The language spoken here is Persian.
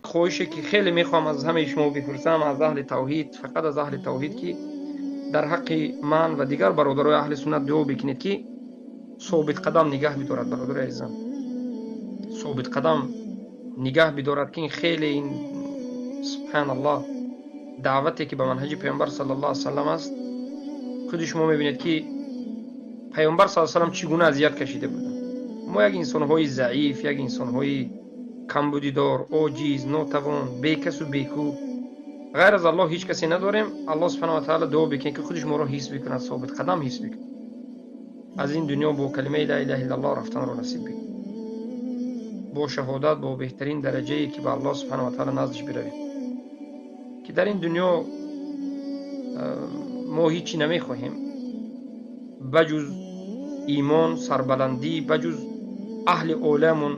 خواهشی که خیلی میخوام از همه شما بپرسم، از اهل توحید، فقط از اهل توحید، که در حق من و دیگر برادرای اهل سنت دعا بکنید که ثابت قدم نگاه بدارد. برادر عزیزم، ثابت قدم نگاه بدارد که این خیلی، این سبحان الله، دعوتی که به منهج پیامبر صلی الله علیه و سلم است. خود شما میبینید که پیامبر صلی الله علیه و سلم چگونه اذیت کشیده بودند. ما یک انسان‌های ضعیف، یک انسان‌های کمبودیدار، عاجز، ناتوان، بیکس و بیکو، غیر از الله هیچ کسی نداریم. الله سبحانه و تعالی دعا بکنید که خودش ما را حفظ بکند، ثابت قدم حفظ بکند، از این دنیا با کلمه لا اله الا الله رفتن را نصیب بکند، با شهادت، با بهترین درجه‌ای که به الله سبحانه و تعالی نزدش بروید. که در این دنیا ما هیچی نمیخواهیم بجز ایمان، سربلندی، بجز اهل عالمون